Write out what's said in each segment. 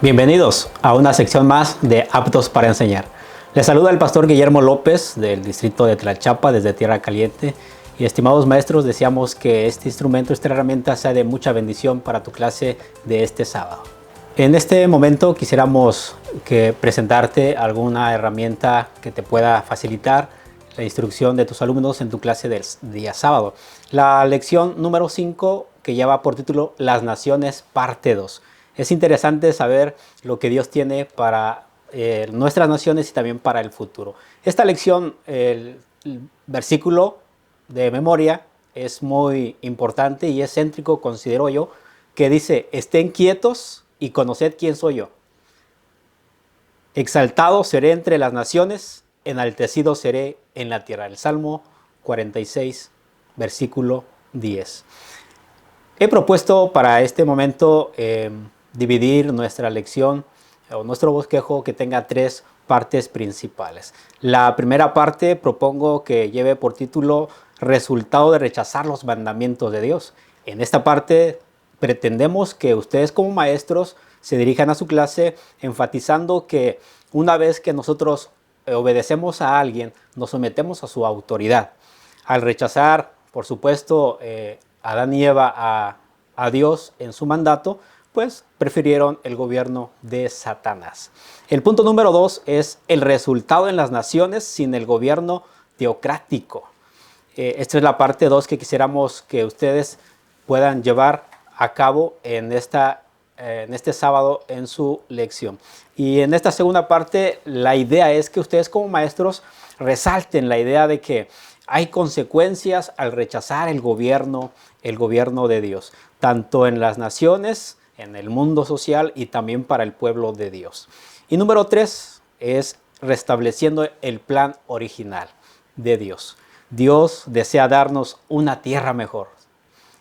Bienvenidos a una sección más de Aptos para Enseñar. Les saluda el pastor Guillermo López del distrito de Tlaxcala desde Tierra Caliente. Y estimados maestros, deseamos que este instrumento, esta herramienta sea de mucha bendición para tu clase de este sábado. En este momento quisiéramos presentarte alguna herramienta que te pueda facilitar la instrucción de tus alumnos en tu clase del día sábado. La lección número 5, que lleva por título Las Naciones, parte 2. Es interesante saber lo que Dios tiene para nuestras naciones y también para el futuro. Esta lección, el versículo de memoria es muy importante y es céntrico, considero yo, que dice: estén quietos y conoced quién soy yo. Exaltado seré entre las naciones, enaltecido seré en la tierra. El Salmo 46, versículo 10. He propuesto para este momento dividir nuestra lección o nuestro bosquejo que tenga 3 partes principales. La primera parte propongo que lleve por título Resultado de rechazar los mandamientos de Dios. En esta parte pretendemos que ustedes como maestros se dirijan a su clase enfatizando que una vez que nosotros obedecemos a alguien, nos sometemos a su autoridad. Al rechazar, por supuesto, Adán y Eva a Dios en su mandato, pues prefirieron el gobierno de Satanás. El punto número 2 es el resultado en las naciones sin el gobierno teocrático. Esta es la parte 2 que quisiéramos que ustedes puedan llevar a cabo en este sábado en su lección. Y en esta segunda parte, la idea es que ustedes como maestros resalten la idea de que hay consecuencias al rechazar el gobierno de Dios, tanto en las naciones, en el mundo social y también para el pueblo de Dios. Y número 3 es restableciendo el plan original de Dios. Dios desea darnos una tierra mejor.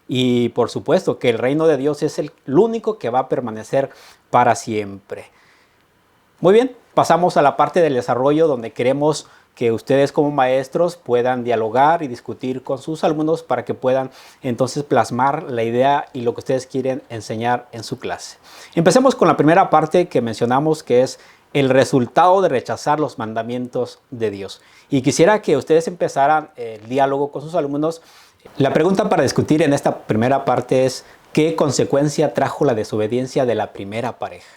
Y por supuesto que el reino de Dios es el único que va a permanecer para siempre. Muy bien, pasamos a la parte del desarrollo donde queremos que ustedes como maestros puedan dialogar y discutir con sus alumnos para que puedan entonces plasmar la idea y lo que ustedes quieren enseñar en su clase. Empecemos con la primera parte que mencionamos, que es el resultado de rechazar los mandamientos de Dios. Y quisiera que ustedes empezaran el diálogo con sus alumnos. La pregunta para discutir en esta primera parte es: ¿qué consecuencia trajo la desobediencia de la primera pareja?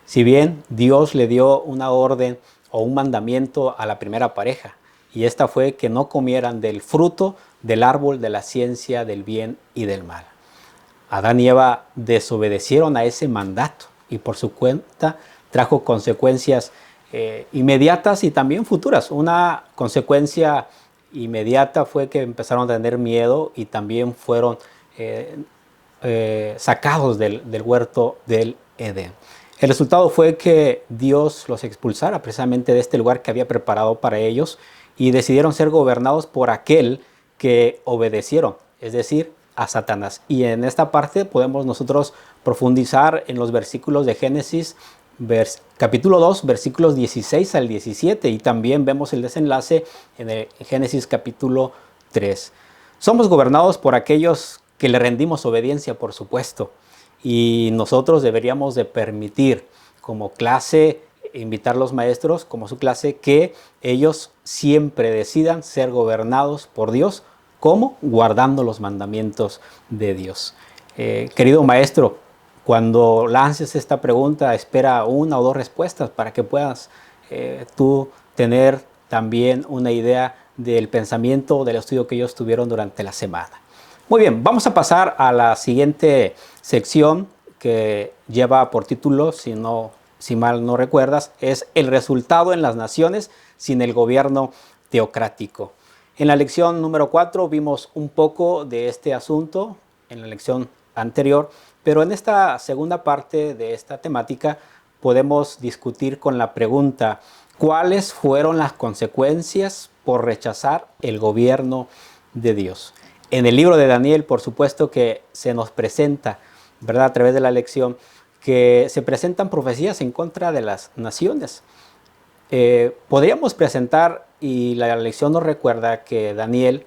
Si bien Dios le dio una orden o un mandamiento a la primera pareja, y esta fue que no comieran del fruto del árbol de la ciencia del bien y del mal. Adán y Eva desobedecieron a ese mandato y por su cuenta trajo consecuencias inmediatas y también futuras. Una consecuencia inmediata fue que empezaron a tener miedo y también fueron sacados del huerto del Edén. El resultado fue que Dios los expulsara precisamente de este lugar que había preparado para ellos y decidieron ser gobernados por aquel que obedecieron, es decir, a Satanás. Y en esta parte podemos nosotros profundizar en los versículos de Génesis, capítulo 2, versículos 16 al 17, y también vemos el desenlace en el Génesis capítulo 3. Somos gobernados por aquellos que le rendimos obediencia, por supuesto. Y nosotros deberíamos de permitir como clase, invitar a los maestros como su clase, que ellos siempre decidan ser gobernados por Dios. ¿Cómo? Guardando los mandamientos de Dios. Querido maestro, cuando lances esta pregunta, espera 1 o 2 respuestas para que puedas tú tener también una idea del pensamiento, del estudio que ellos tuvieron durante la semana. Muy bien, vamos a pasar a la siguiente sección que lleva por título, si mal no recuerdas, es el resultado en las naciones sin el gobierno teocrático. En la lección número 4 vimos un poco de este asunto en la lección anterior, pero en esta segunda parte de esta temática podemos discutir con la pregunta: ¿cuáles fueron las consecuencias por rechazar el gobierno de Dios? En el libro de Daniel, por supuesto que se nos presenta, ¿verdad?, a través de la lección, que se presentan profecías en contra de las naciones. Podríamos presentar, y la lección nos recuerda que Daniel,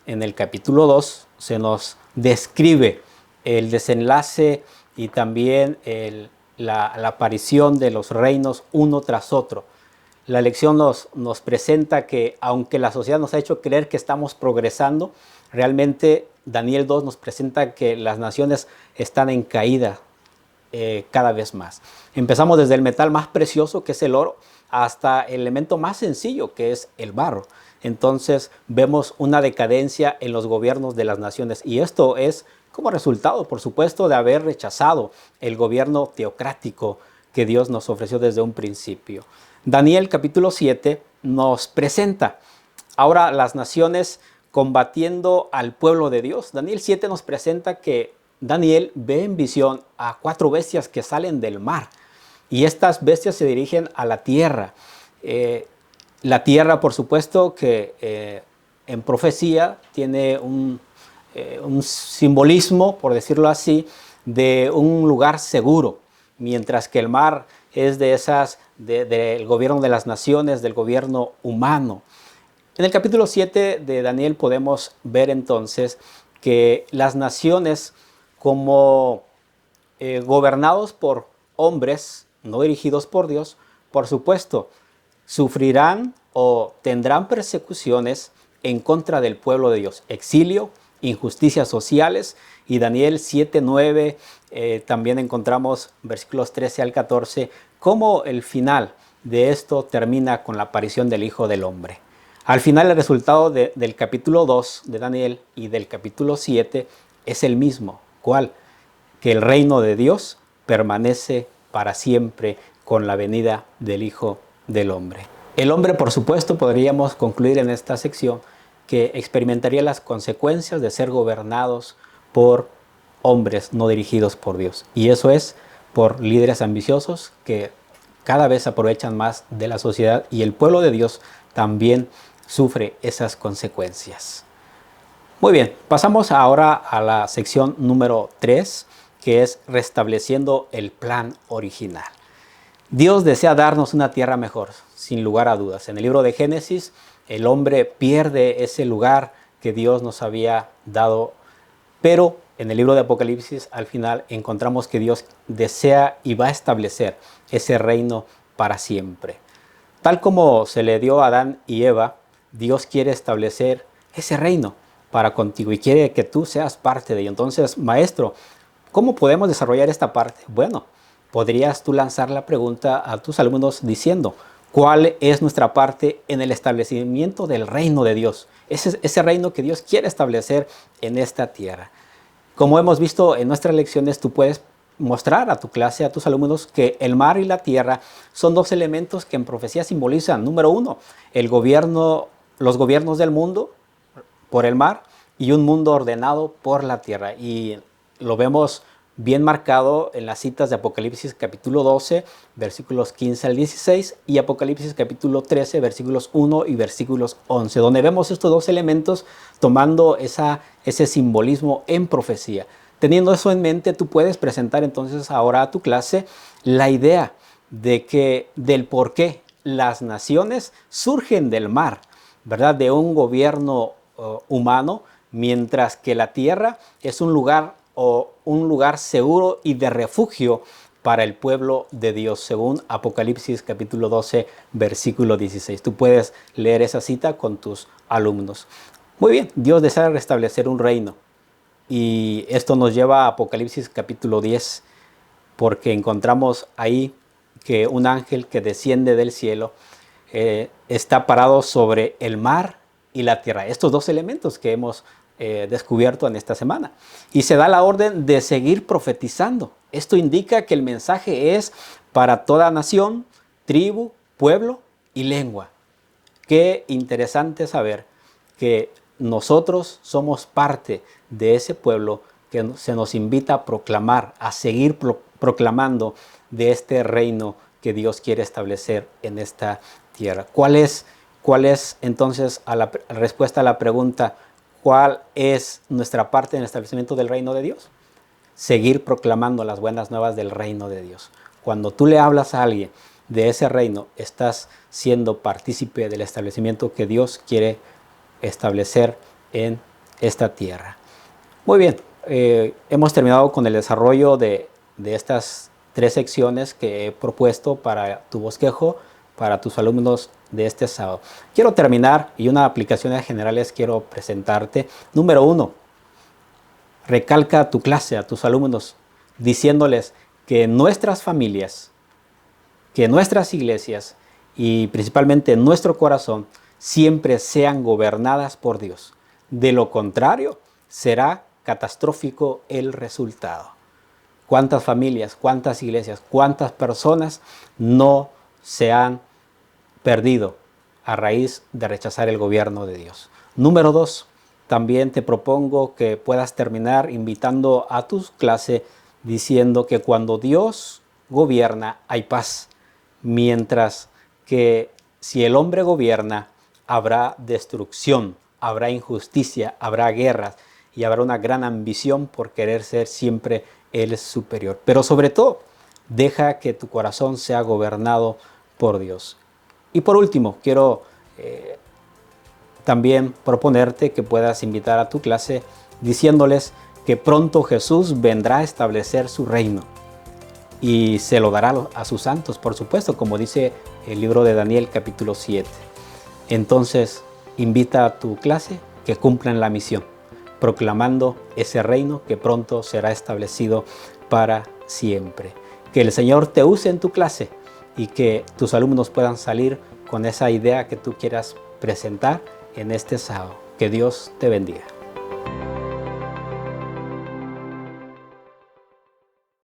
en el capítulo 2, se nos describe el desenlace y también la aparición de los reinos uno tras otro. La lección nos presenta que aunque la sociedad nos ha hecho creer que estamos progresando, realmente Daniel 2 nos presenta que las naciones están en caída cada vez más. Empezamos desde el metal más precioso, que es el oro, hasta el elemento más sencillo, que es el barro. Entonces vemos una decadencia en los gobiernos de las naciones, y esto es como resultado, por supuesto, de haber rechazado el gobierno teocrático que Dios nos ofreció desde un principio. Daniel capítulo 7 nos presenta ahora las naciones combatiendo al pueblo de Dios. Daniel 7 nos presenta que Daniel ve en visión a 4 bestias que salen del mar, y estas bestias se dirigen a la tierra. La tierra, por supuesto, que en profecía tiene un simbolismo, por decirlo así, de un lugar seguro, mientras que el mar es del gobierno de las naciones, del gobierno humano. En el capítulo 7 de Daniel podemos ver entonces que las naciones, como gobernados por hombres no dirigidos por Dios, por supuesto, sufrirán o tendrán persecuciones en contra del pueblo de Dios, exilio, injusticias sociales. Y Daniel 7:9 también encontramos versículos 13 al 14, cómo el final de esto termina con la aparición del Hijo del Hombre. Al final, el resultado del capítulo 2 de Daniel y del capítulo 7 es el mismo. ¿Cuál? Que el reino de Dios permanece para siempre con la venida del Hijo del Hombre. El hombre, por supuesto, podríamos concluir en esta sección que experimentaría las consecuencias de ser gobernados por hombres no dirigidos por Dios. Y eso es por líderes ambiciosos que cada vez aprovechan más de la sociedad, y el pueblo de Dios también sufre esas consecuencias. Muy bien, pasamos ahora a la sección número 3, que es restableciendo el plan original. Dios desea darnos una tierra mejor, sin lugar a dudas. En el libro de Génesis, el hombre pierde ese lugar que Dios nos había dado, pero en el libro de Apocalipsis, al final, encontramos que Dios desea y va a establecer ese reino para siempre. Tal como se le dio a Adán y Eva, Dios quiere establecer ese reino para contigo y quiere que tú seas parte de ello. Entonces, maestro, ¿cómo podemos desarrollar esta parte? Bueno, podrías tú lanzar la pregunta a tus alumnos diciendo, ¿cuál es nuestra parte en el establecimiento del reino de Dios? Ese reino que Dios quiere establecer en esta tierra. Como hemos visto en nuestras lecciones, tú puedes mostrar a tu clase, a tus alumnos, que el mar y la tierra son dos elementos que en profecía simbolizan, número uno, los gobiernos del mundo por el mar y un mundo ordenado por la tierra. Y lo vemos bien marcado en las citas de Apocalipsis capítulo 12, versículos 15 al 16, y Apocalipsis capítulo 13, versículos 1 y versículos 11, donde vemos estos dos elementos tomando ese simbolismo en profecía. Teniendo eso en mente, tú puedes presentar entonces ahora a tu clase la idea del por qué las naciones surgen del mar, ¿verdad? De un gobierno humano, mientras que la tierra es un lugar seguro y de refugio para el pueblo de Dios, según Apocalipsis capítulo 12, versículo 16. Tú puedes leer esa cita con tus alumnos. Muy bien, Dios desea restablecer un reino. Y esto nos lleva a Apocalipsis capítulo 10, porque encontramos ahí que un ángel que desciende del cielo está parado sobre el mar y la tierra. Estos dos elementos que hemos descubierto en esta semana. Y se da la orden de seguir profetizando. Esto indica que el mensaje es para toda nación, tribu, pueblo y lengua. Qué interesante saber que nosotros somos parte de ese pueblo que se nos invita a proclamar, a seguir proclamando de este reino que Dios quiere establecer en esta tierra. ¿Cuál es entonces la respuesta a la pregunta, ¿cuál es nuestra parte en el establecimiento del reino de Dios? Seguir proclamando las buenas nuevas del reino de Dios. Cuando tú le hablas a alguien de ese reino, estás siendo partícipe del establecimiento que Dios quiere establecer en esta tierra. Muy bien, hemos terminado con el desarrollo de estas 3 secciones que he propuesto para tu bosquejo, para tus alumnos de este sábado. Quiero terminar y unas aplicaciones generales quiero presentarte. Número 1, recalca a tu clase, a tus alumnos, diciéndoles que nuestras familias, que nuestras iglesias y principalmente nuestro corazón siempre sean gobernadas por Dios. De lo contrario, será catastrófico el resultado. ¿Cuántas familias, cuántas iglesias, cuántas personas no se han perdido a raíz de rechazar el gobierno de Dios? Número 2, también te propongo que puedas terminar invitando a tu clase diciendo que cuando Dios gobierna hay paz, mientras que si el hombre gobierna habrá destrucción, habrá injusticia, habrá guerras y habrá una gran ambición por querer ser siempre el superior. Pero sobre todo, deja que tu corazón sea gobernado por Dios. Y por último, quiero también proponerte que puedas invitar a tu clase diciéndoles que pronto Jesús vendrá a establecer su reino y se lo dará a sus santos, por supuesto, como dice el libro de Daniel capítulo 7. Entonces, invita a tu clase que cumplan la misión, proclamando ese reino que pronto será establecido para siempre. Que el Señor te use en tu clase y que tus alumnos puedan salir con esa idea que tú quieras presentar en este sábado. Que Dios te bendiga.